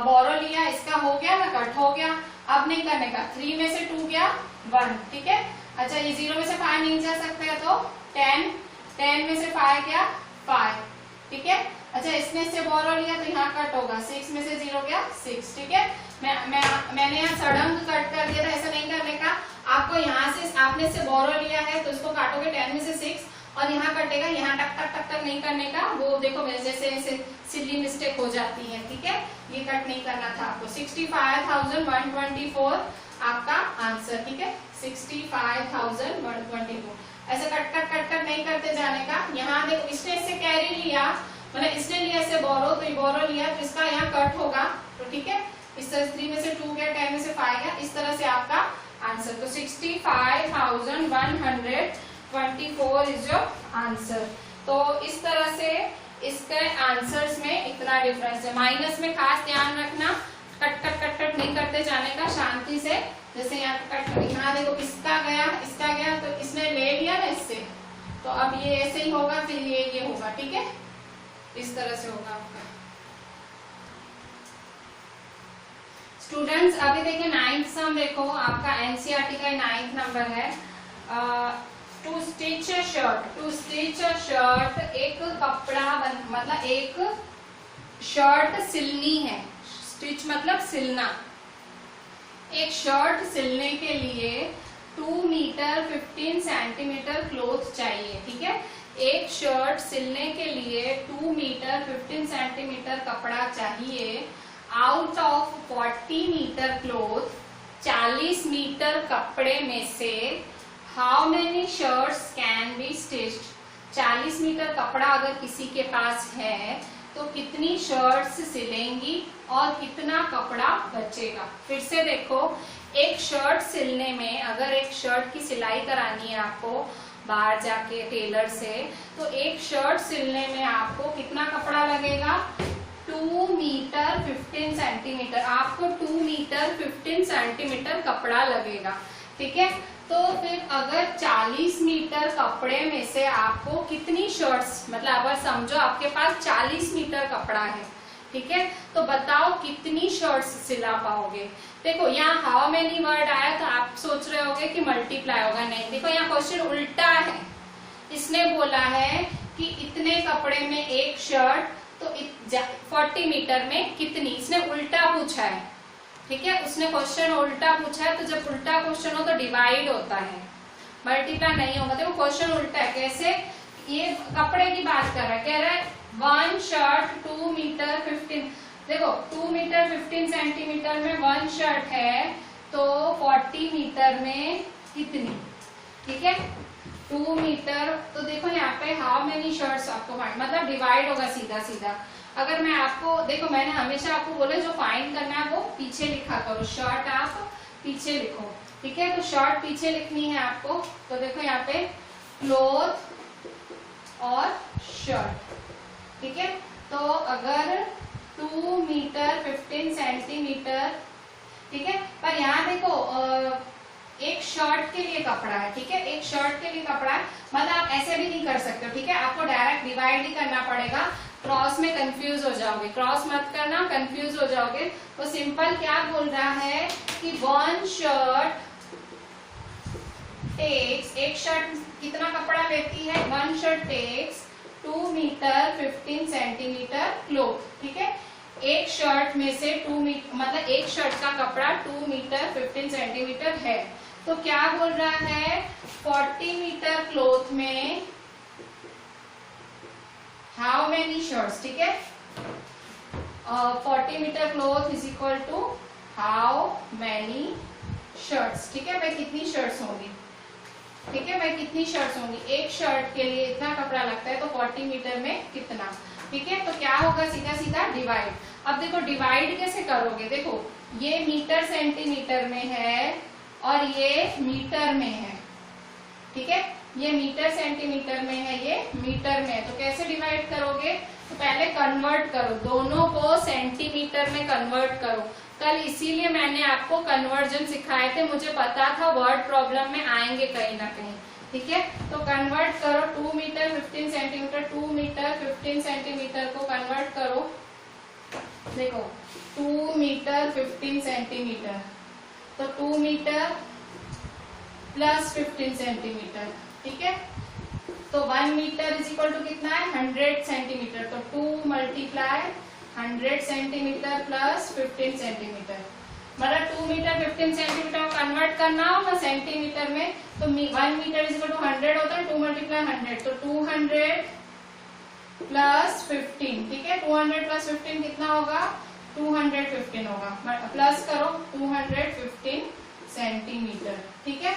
बोरो लिया, इसका हो गया ना, कट हो गया, अब नहीं करने का। 3 में से 2 गया 1, ठीक है। अच्छा ये 0 में से 5 नहीं जा सकते है, तो 10 में से 5 गया 5, ठीक है। अच्छा इसने इससे बोरो लिया तो यहाँ कट होगा, 6 में से 0 गया 6, ठीक है। मैंने यहाँ सडंग कट कर दिया था, ऐसा नहीं करने का। आपको यहाँ से आपने इससे बोरो लिया है तो इसको काटोगे 10 में से 6 और यहाँ कटेगा, यहाँ टक टक टक टक नहीं करने का। वो देखो मेरे जैसे ऐसे सिली मिस्टेक हो जाती है, ठीक है। ये कट नहीं करना था आपको। 65,124 आपका आंसर, ठीक है। 65,124 ऐसे कट कट कट कट नहीं करते जाने का। यहाँ देखो इसने इससे कैरी लिया, मतलब इसने लिया इससे बोरो, तो ये बोरो लिया तो इसका यहाँ कट होगा, तो ठीक है। इस तरह 3 में से 2 गया, 10 में से 5 गया, इस तरह से आपका आंसर। तो 65,124 इज योर आंसर। तो इस तरह से इसके आंसर्स में इतना डिफरेंस है। माइनस में खास ध्यान रखना, कट कट कट कट नहीं करते जाने का, शांति से। जैसे यहाँ कट, यहाँ देखो इसका गया, तो इसने ले लिया ना इससे, तो अब ये ऐसे ही होगा, फिर ये होगा, ठीक है। इस तरह से होगा आपका। स्टूडेंट्स अभी देखिए 9th सम देखो, आपका एनसीईआरटी का 9th नंबर है। टू स्टिच अ शर्ट, एक कपड़ा मतलब एक शर्ट सिलनी है। स्टिच मतलब सिलना। एक शर्ट सिलने के लिए 2 मीटर 15 सेंटीमीटर क्लॉथ चाहिए, ठीक है। एक शर्ट सिलने के लिए 2 मीटर 15 सेंटीमीटर कपड़ा चाहिए। Out of 40 metre cloth, 40 metre कपड़े में से how many shirts can be stitched. 40 metre कपड़ा अगर किसी के पास है तो कितनी शर्ट्स सिलेंगी और कितना कपड़ा बचेगा। फिर से देखो, एक शर्ट सिलने में अगर एक शर्ट की सिलाई करानी है आपको बाहर जाके टेलर से, तो एक शर्ट सिलने में आपको कितना कपड़ा लगेगा, 2 मीटर 15 सेंटीमीटर, आपको 2 मीटर 15 सेंटीमीटर कपड़ा लगेगा, ठीक है। तो फिर अगर 40 मीटर कपड़े में से आपको कितनी शर्ट्स, मतलब अगर समझो आपके पास 40 मीटर कपड़ा है, ठीक है, तो बताओ कितनी शर्ट्स सिला पाओगे। देखो यहाँ हाउ मेनी वर्ड आया तो आप सोच रहे होगे कि मल्टीप्लाई होगा, नहीं, देखो यहाँ क्वेश्चन उल्टा है। इसने बोला है कि इतने कपड़े में एक शर्ट, तो 40 मीटर में कितनी, इसने उल्टा पूछा है, ठीक है। उसने क्वेश्चन उल्टा पूछा है, तो जब उल्टा क्वेश्चन हो तो डिवाइड होता है, मल्टीप्लाई नहीं होगा। देखो क्वेश्चन उल्टा है, कैसे, ये कपड़े की बात कर रहा है, कह रहा है 1 शर्ट 2 मीटर 15, देखो 2 मीटर 15 सेंटीमीटर में 1 शर्ट है, तो 40 मीटर में कितनी, ठीक है, 2 मीटर। तो देखो यहाँ पे हाउ मेनी शर्ट्स आपको फाइंड, मतलब डिवाइड होगा सीधा सीधा। अगर मैं आपको, देखो मैंने हमेशा आपको बोला जो फाइंड करना है वो पीछे लिखा करो, शर्ट आप पीछे लिखो, ठीक है। तो शर्ट पीछे लिखनी है आपको, तो देखो यहाँ पे क्लोथ और शर्ट, ठीक है। तो अगर 2 मीटर 15 सेंटीमीटर, ठीक है, पर यहाँ देखो एक शर्ट के लिए कपड़ा है, ठीक है, एक शर्ट के लिए कपड़ा है, मतलब आप ऐसे भी नहीं कर सकते, ठीक है, आपको डायरेक्ट डिवाइड ही करना पड़ेगा, क्रॉस में कंफ्यूज हो जाओगे, क्रॉस मत करना, कंफ्यूज हो जाओगे। तो सिंपल क्या बोल रहा है कि 1 शर्ट टेक्स, एक शर्ट कितना कपड़ा लेती है, 1 shirt takes 2 metre 15 centimetre cloth, ठीक है। एक शर्ट में से 2 मीटर, मतलब एक शर्ट का कपड़ा 2 मीटर 15 सेंटीमीटर है, तो क्या बोल रहा है 40 मीटर क्लोथ में हाउ मेनी शर्ट्स, ठीक है, 40 metre cloth is equal to how many shirts, ठीक है भाई, कितनी शर्ट्स होंगी, ठीक है भाई, कितनी शर्ट्स होंगी, एक शर्ट के लिए इतना कपड़ा लगता है, तो 40 मीटर में कितना, ठीक है। तो क्या होगा, सीधा सीधा डिवाइड। अब देखो डिवाइड कैसे करोगे, देखो ये मीटर सेंटीमीटर में है और ये मीटर में है, ठीक है, ये मीटर सेंटीमीटर में है, ये मीटर में है, तो कैसे डिवाइड करोगे, तो पहले कन्वर्ट करो, दोनों को सेंटीमीटर में कन्वर्ट करो। कल इसीलिए मैंने आपको कन्वर्जन सिखाए थे, मुझे पता था वर्ड प्रॉब्लम में आएंगे कहीं ना कहीं, ठीक है। तो कन्वर्ट करो 2 मीटर 15 सेंटीमीटर, 2 मीटर 15 सेंटीमीटर को कन्वर्ट करो, देखो 2 मीटर 15 सेंटीमीटर, तो 2 मीटर प्लस 15 सेंटीमीटर, ठीक है। तो 1 मीटर इज इक्वल टू कितना है 100 सेंटीमीटर, तो 2 मल्टीप्लाई 100 सेंटीमीटर प्लस 15 सेंटीमीटर, मतलब 2 मीटर 15 सेंटीमीटर को कन्वर्ट करना हो ना सेंटीमीटर में, तो 1 मीटर इज इक्वल टू 100 होता है, 2 मल्टीप्लाई 100, तो 200 प्लस 15, ठीक है, 200 प्लस 15 कितना होगा 215 होगा, प्लस करो 215 सेंटीमीटर, ठीक है।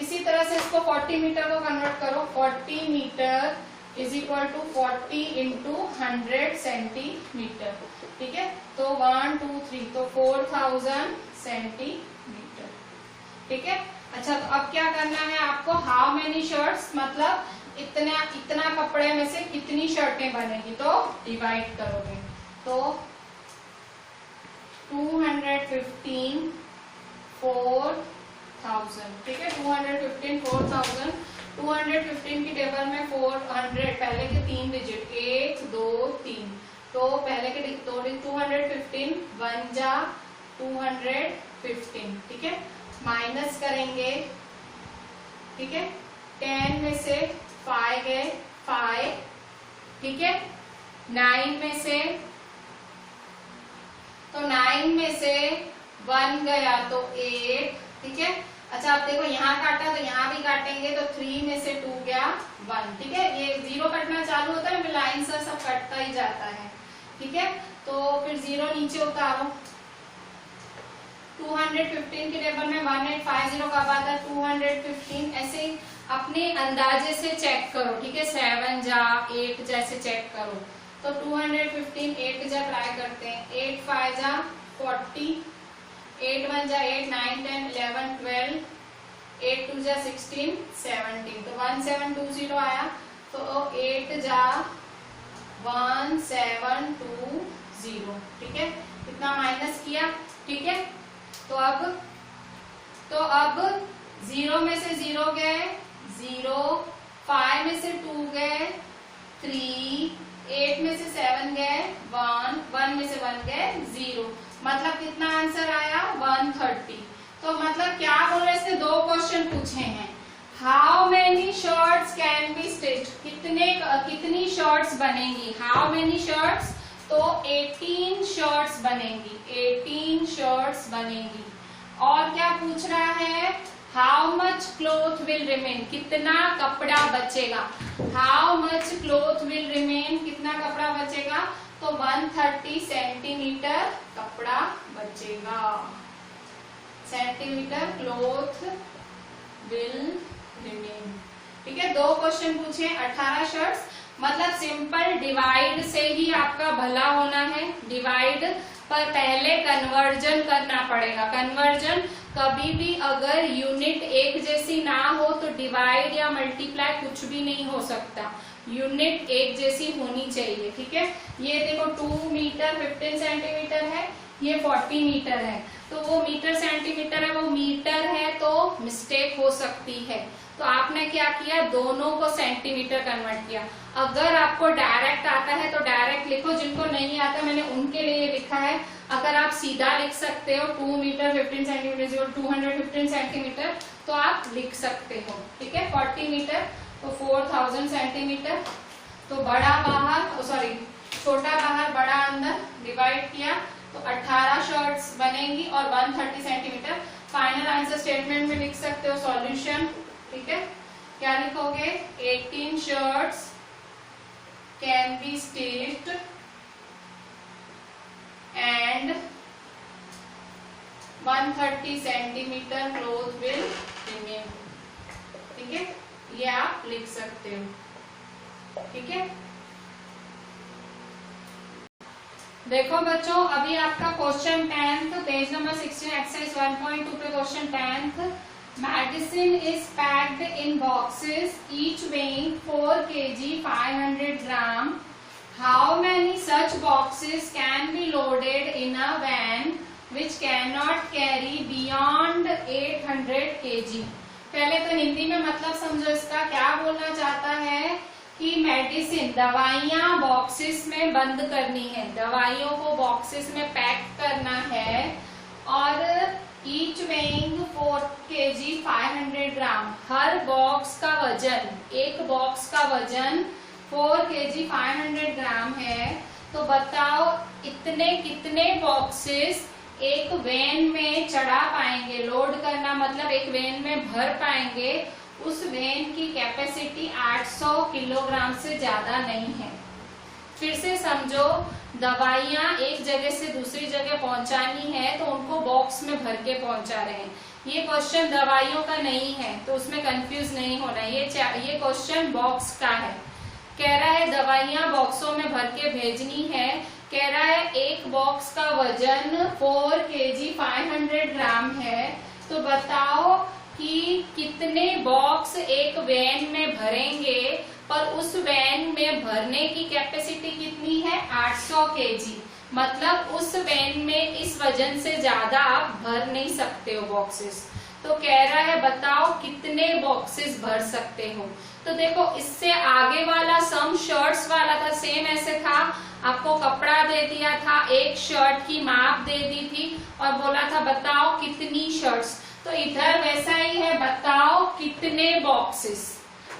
इसी तरह से इसको 40 मीटर को कन्वर्ट करो, 40 metre is equal to 40 into 100 centimetre, ठीक है। तो 1 2 3, तो 4000 सेंटीमीटर, ठीक है। अच्छा, तो अब क्या करना है आपको, हाउ मेनी शर्ट्स, मतलब इतना कपड़े में से कितनी शर्टें बनेगी, तो डिवाइड करोगे, तो 215 4000, ठीक है, 215 4000, 215 की टेबल में 400 पहले के 3 डिजिट 1 2 3, तो पहले के 215 1 जा 215, ठीक है, माइनस करेंगे, ठीक है, 10 में से 5 गए 5, ठीक है, 9 में से, तो 9 में से 1 गया तो 8, ठीक है। अच्छा आप देखो यहाँ काटा तो यहाँ भी काटेंगे, तो 3 में से 2 गया 1, ठीक है, ये 0 कटना चालू होता है, लाइन से सब कटता ही जाता है, ठीक है। तो फिर 0 नीचे उतारो, 215 की टेबल में 1850 कब आता है 215, ऐसे अपने अंदाजे से चेक करो, ठीक है, 7 जा 8 जैसे चेक करो, तो 215 8 जा ट्राई करते हैं, 8 5 जा 40, 8 1 जा 8 9 10 11 12, 8 2 जा 16 17, तो 1720 आया, तो 8 जा 1720, 0। ठीक है, इतना माइनस किया। ठीक है, तो अब 0 में से 0 गए 0, 5 में से 2 गए 3, 8 में से 7 गए 1, 1 में से 1 गए 0। मतलब कितना आंसर आया 130। तो मतलब क्या बोल रहे हैं, इसने 2 क्वेश्चन पूछे हैं। How many shirts can be stitched, कितनी शर्ट्स बनेंगी, हाउ मेनी शर्ट्स, तो 18 शर्ट्स बनेंगी, 18 शर्ट्स बनेंगी। और क्या पूछ रहा है, how much cloth will remain, कितना कपड़ा बचेगा, how much cloth will remain, कितना कपड़ा बचेगा, तो 130 सेंटीमीटर कपड़ा बचेगा, सेंटीमीटर क्लोथ विल रिमेन। ठीक है, 2 क्वेश्चन पूछे, 18 शर्ट्स। मतलब सिंपल डिवाइड से ही आपका भला होना है, डिवाइड पर पहले कन्वर्जन करना पड़ेगा। कन्वर्जन कभी भी अगर यूनिट एक जैसी ना हो तो डिवाइड या मल्टीप्लाई कुछ भी नहीं हो सकता, यूनिट एक जैसी होनी चाहिए। ठीक है, ये देखो 2 मीटर 15 सेंटीमीटर है, ये 40 मीटर है, तो वो मीटर सेंटीमीटर है, वो मीटर है, तो मिस्टेक हो सकती है। तो आपने क्या किया, दोनों को सेंटीमीटर कन्वर्ट किया। अगर आपको डायरेक्ट आता है तो डायरेक्ट लिखो, जिनको नहीं आता मैंने उनके लिए लिखा है। अगर आप सीधा लिख सकते हो 2 मीटर 15 सेंटीमीटर 215 सेंटीमीटर तो आप लिख सकते हो। ठीक है, 40 मीटर तो 4000 सेंटीमीटर। तो बड़ा बाहर, सॉरी छोटा बाहर बड़ा अंदर, डिवाइड किया तो 18 शर्ट्स बनेंगी और 130 सेंटीमीटर। फाइनल आंसर स्टेटमेंट में लिख सकते हो सॉल्यूशन। ठीक है, क्या लिखोगे, 18 shirts can be stitched and 130 centimetre cloth will remain. ठीक है, ये आप लिख सकते हो। ठीक है, देखो बच्चों, अभी आपका question 10th page number 16 exercise 1.2 पे question 10th। Medicine is packed in boxes, each weighing 4 kg 500 gram. How many such boxes can be loaded in a van which cannot carry beyond 800 kg? पहले तो हिंदी में मतलब समझो इसका, क्या बोलना चाहता है कि मेडिसिन, दवाइयां बॉक्सेस में बंद करनी है, दवाइयों को बॉक्सेस में पैक करना है और ईच वेइंग 4 kg 500 ग्राम, हर बॉक्स का वजन, एक बॉक्स का वजन 4 kg 500 ग्राम है। तो बताओ इतने कितने बॉक्सेस एक वैन में चढ़ा पाएंगे, लोड करना मतलब एक वैन में भर पाएंगे। उस वैन की कैपेसिटी 800 किलोग्राम से ज्यादा नहीं है। फिर से समझो, दवाइयां एक जगह से दूसरी जगह पहुंचानी है तो उनको बॉक्स में भर के पहुंचा रहे हैं। ये क्वेश्चन दवाइयों का नहीं है तो उसमें कंफ्यूज नहीं होना। ये क्वेश्चन बॉक्स का है। कह रहा है दवाइयां बॉक्सों में भर के भेजनी है। कह रहा है एक बॉक्स का वजन 4 kg 500 ग्राम है। तो बताओ कि कितने बॉक्स एक वैन में भरेंगे, पर उस वैन में भरने की कैपेसिटी कितनी है 800 kg। मतलब उस वैन में इस वजन से ज्यादा आप भर नहीं सकते हो बॉक्सेस। तो कह रहा है बताओ कितने बॉक्सेस भर सकते हो। तो देखो इससे आगे वाला सम शर्ट्स वाला था, सेम ऐसे था, आपको कपड़ा दे दिया था, एक शर्ट की माप दे दी थी और बोला था बताओ कितनी शर्ट्स। तो इधर वैसा ही है, बताओ कितने बॉक्सेस।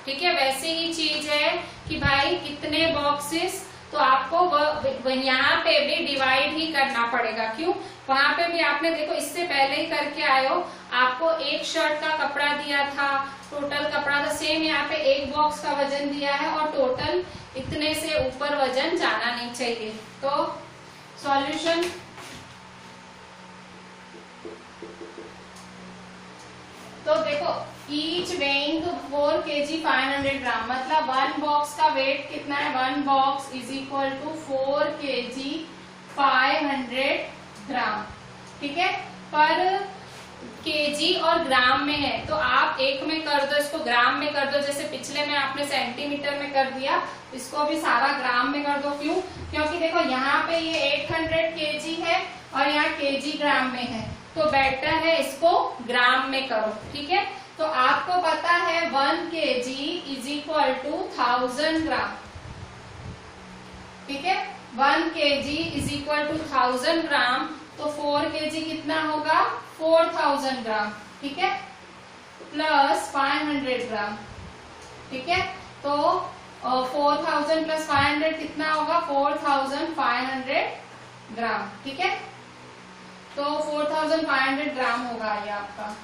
ठीक है, वैसे ही चीज है कि भाई कितने बॉक्सेस। तो आपको यहाँ पे भी डिवाइड ही करना पड़ेगा। क्यों, वहां पे भी आपने देखो इससे पहले ही करके आए हो, आपको एक शर्ट का कपड़ा दिया था, टोटल कपड़ा था, सेम यहाँ पे एक बॉक्स का वजन दिया है और टोटल इतने से ऊपर वजन जाना नहीं चाहिए। तो सॉल्यूशन, तो देखो ईच वेइंग 4 kg 500 ग्राम, मतलब 1 बॉक्स का वेट कितना है, 1 box is equal to 4 kg 500 gram. ठीक है, पर केजी और ग्राम में है तो आप एक में कर दो, इसको ग्राम में कर दो। जैसे पिछले में आपने सेंटीमीटर में कर दिया, इसको भी सारा ग्राम में कर दो। क्यों? क्योंकि देखो यहाँ पे ये 800 केजी है और यहाँ केजी ग्राम में है, तो बेटर है इसको ग्राम में करो। ठीक है, तो आपको पता है 1 kg इज इक्वल टू 1000 ग्राम। ठीक है, 1 kg इज इक्वल टू 1000 ग्राम, तो 4 kg कितना होगा? 4000 ग्राम। ठीक है, प्लस 500 ग्राम। ठीक है, तो 4000 प्लस 500 कितना होगा? 4500 ग्राम। ठीक है, तो 4500 ग्राम होगा ये आपका।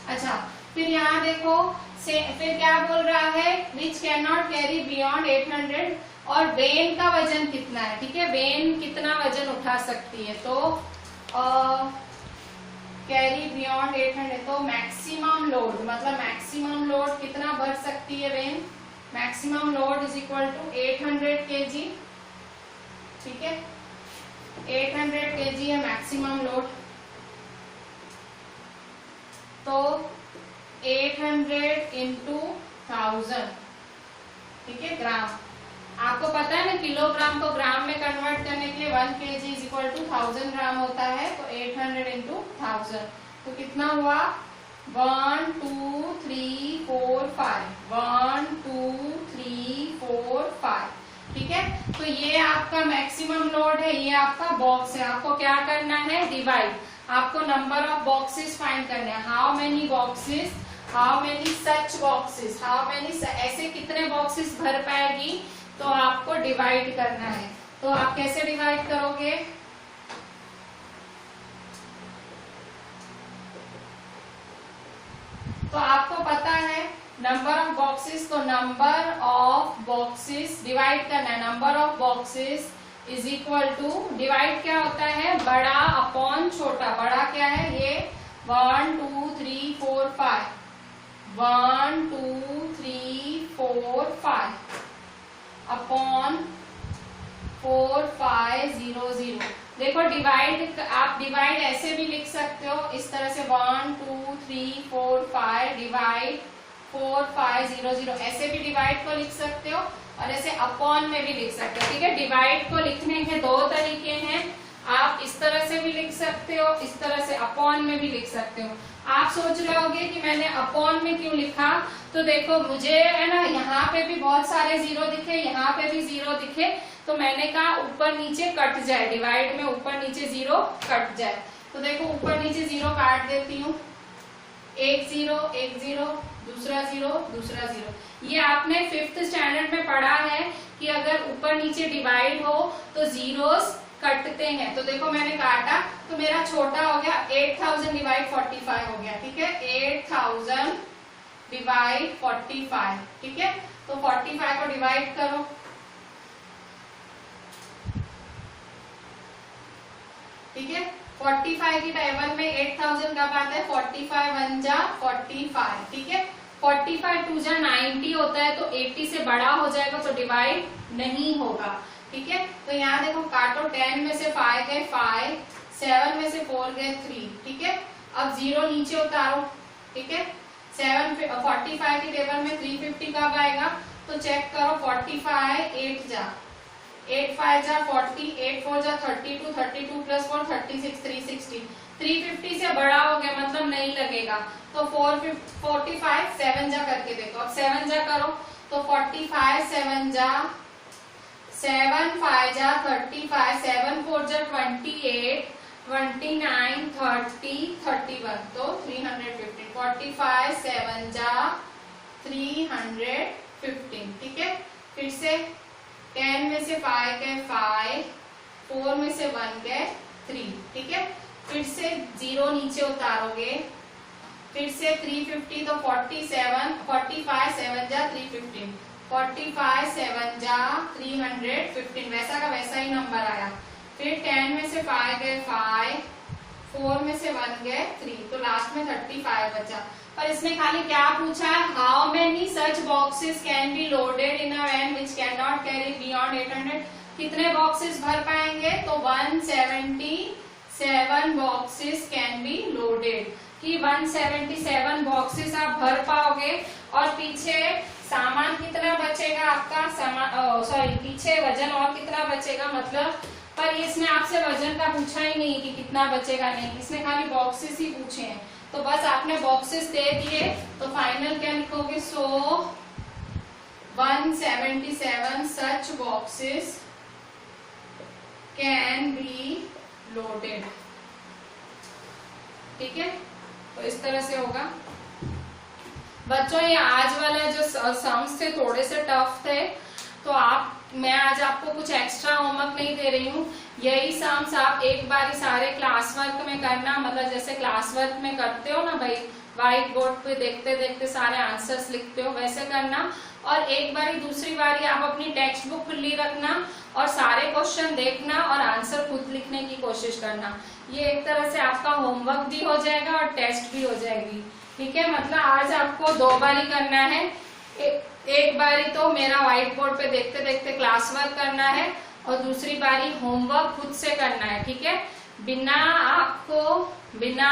अच्छा, फिर यहाँ देखो फिर क्या बोल रहा है? विच कैन नॉट कैरी बियॉन्ड 800, और वेन का वजन कितना है? ठीक है, वेन कितना वजन उठा सकती है? तो कैरी बियॉन्ड 800, तो मैक्सिमम लोड, मतलब मैक्सिमम लोड कितना भर सकती है van? Maximum load is equal to 800 kg। ठीक है, 800 kg है मैक्सिमम लोड, तो 800 इंटू 1000। ठीक है, ग्राम। आपको पता है ना किलोग्राम को ग्राम में कन्वर्ट करने के लिए 1 kg इज इक्वल टू 1000 ग्राम होता है, तो 800 इंटू 1000, तो कितना हुआ? 1 2 3 4 5, 1 2 3 4 5। ठीक है, तो ये आपका मैक्सिमम लोड है, ये आपका बॉक्स है। आपको क्या करना है? डिवाइड। आपको नंबर ऑफ बॉक्सेस फाइंड करने हैं। How many boxes, how many such boxes, how many, ऐसे कितने बॉक्सेस भर पाएगी, तो आपको डिवाइड करना है। तो आप कैसे डिवाइड करोगे? तो आपको पता है नंबर ऑफ बॉक्सेस, तो नंबर ऑफ बॉक्सेस डिवाइड करना है। Number of boxes is equal to, divide क्या होता है? बड़ा अपॉन छोटा। बड़ा क्या है? ये 1 2 3 4 5, 1 2 3 4 5 अपॉन 4 5 0 0। देखो डिवाइड, आप डिवाइड ऐसे भी लिख सकते हो, इस तरह से 1 2 3 4 5 डिवाइड 4 5 0 0, ऐसे भी डिवाइड को लिख सकते हो और ऐसे अपॉन में भी लिख सकते हो। ठीक है, डिवाइड को लिखने के दो तरीके हैं। आप इस तरह से भी लिख सकते हो, इस तरह से अपॉन में भी लिख सकते हो। आप सोच रहे होगे कि मैंने अपॉन में क्यों लिखा, तो देखो मुझे है ना यहाँ पे भी बहुत सारे जीरो दिखे, यहाँ पे भी जीरो दिखे, तो मैंने कहा ऊपर नीचे कट जाए, डिवाइड में ऊपर नीचे जीरो कट जाए। तो देखो ऊपर नीचे जीरो काट देती हूँ, एक जीरो, दूसरा जीरो, दूसरा जीरो। ये आपने 5th स्टैंडर्ड में पढ़ा है कि अगर ऊपर नीचे डिवाइड हो तो जीरोस कटते हैं। तो देखो मैंने काटा तो मेरा छोटा हो गया, 8000 डिवाइड 45 हो गया। ठीक है, 8000 डिवाइड 45। ठीक है, तो 45 को डिवाइड करो। ठीक है, 45 की टेबल में 8000 कब आता है? 45 1 जा 45। ठीक है, 45 2 जा 90 होता है, तो 80 से बड़ा हो जाएगा तो डिवाइड नहीं होगा। ठीक है, तो यहाँ देखो काटो, 10 में से 5 गए 5, 7 में से 4 गए 3। ठीक है, अब जीरो नीचे उतारो। ठीक है, 45 की टेबल में 350 कब आएगा? तो चेक करो, 45 8 जा 8 5 जा 40, 8 4 जा 32, 32 प्लस 4 36, 360। 350 से बड़ा हो गया मतलब नहीं लगेगा, तो 45 7 जा करके देखो। अब 7 जा करो तो 45 7 जा 7 5 जा 35, 7 4 जा 28, 29 30 31, तो 315। 45 7 जा 315। ठीक है, फिर से 10 में से 5 गए 5, 4 में से 1 गए 3। ठीक है, फिर से जीरो नीचे उतारोगे, फिर से 350, तो 45 7 जा 315, 45 7 जा 315, वैसा का वैसा ही नंबर आया। फिर 10 में से 5 गए 5, 4 में से 1 गए 3, तो लास्ट में 35 बचा। पर इसमें खाली क्या पूछा है? How many such boxes can be loaded in a van which can not carry beyond 800। कितने बॉक्सेस भर पाएंगे? तो 170 7 बॉक्सेस कैन बी लोडेड, कि 177 बॉक्सेस आप भर पाओगे। और पीछे सामान कितना बचेगा आपका, सामान पीछे वजन और कितना बचेगा, मतलब पर इसने आपसे वजन का पूछा ही नहीं कि कितना बचेगा, नहीं, इसने खाली बॉक्सेस ही पूछे हैं। तो बस आपने बॉक्सेस दे दिए, तो फाइनल क्या लिखोगे, सो 177 सच बॉक्सेस कैन बी लोडेड। ठीक है, तो इस तरह से होगा बच्चों। ये आज वाला जो सम्स थे थोड़े से टफ थे, तो मैं आज आपको कुछ एक्स्ट्रा होमवर्क नहीं दे रही हूँ। यही सम्स आप एक बार सारे क्लास वर्क में करना, मतलब जैसे क्लास वर्क में करते हो ना भाई, व्हाइट बोर्ड पे देखते देखते सारे आंसर्स लिखते हो, वैसे करना। और एक बारी दूसरी बारी आप अपनी टेक्स्ट बुक खुली रखना और सारे क्वेश्चन देखना और आंसर खुद लिखने की कोशिश करना। ये एक तरह से आपका होमवर्क भी हो जाएगा और टेस्ट भी हो जाएगी। ठीक है, मतलब आज आपको 2 बारी करना है। एक बारी तो मेरा व्हाइट बोर्ड पे देखते देखते क्लास वर्क करना है और दूसरी बारी होमवर्क खुद से करना है। ठीक है, बिना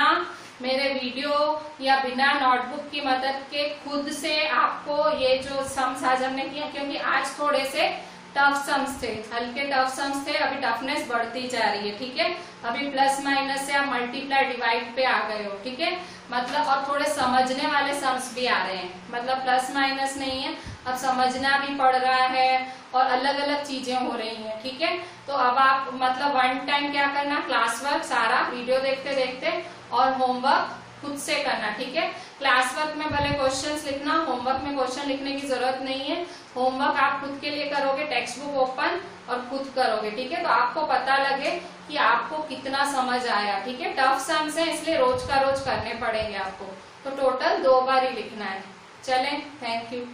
मेरे वीडियो या बिना नोटबुक की मदद के खुद से आपको ये जो सम्स आज हमने किया, क्योंकि आज थोड़े से टफ सम्स थे, हल्के टफ सम्स थे, अभी टफनेस बढ़ती जा रही है। ठीक है, अभी प्लस माइनस से आप मल्टीप्लाई डिवाइड पे आ गए हो। ठीक है, मतलब और थोड़े समझने वाले सम्स भी आ रहे हैं, मतलब प्लस माइनस नहीं है, अब समझना भी पड़ रहा है और अलग अलग चीजें हो रही हैं। ठीक है, तो अब आप मतलब 1 टाइम क्या करना, क्लास वर्क सारा वीडियो देखते देखते और होमवर्क खुद से करना। ठीक है, क्लास वर्क में भले क्वेश्चंस लिखना, होमवर्क में क्वेश्चन लिखने की जरूरत नहीं है। होमवर्क आप खुद के लिए करोगे, टेक्स्ट बुक ओपन और खुद करोगे। ठीक है, तो आपको पता लगे कि आपको कितना समझ आया। ठीक है, टफ सम्स है इसलिए रोज का रोज करने पड़ेंगे आपको, तो टोटल 2 बार ही लिखना है। चलें, थैंक यू।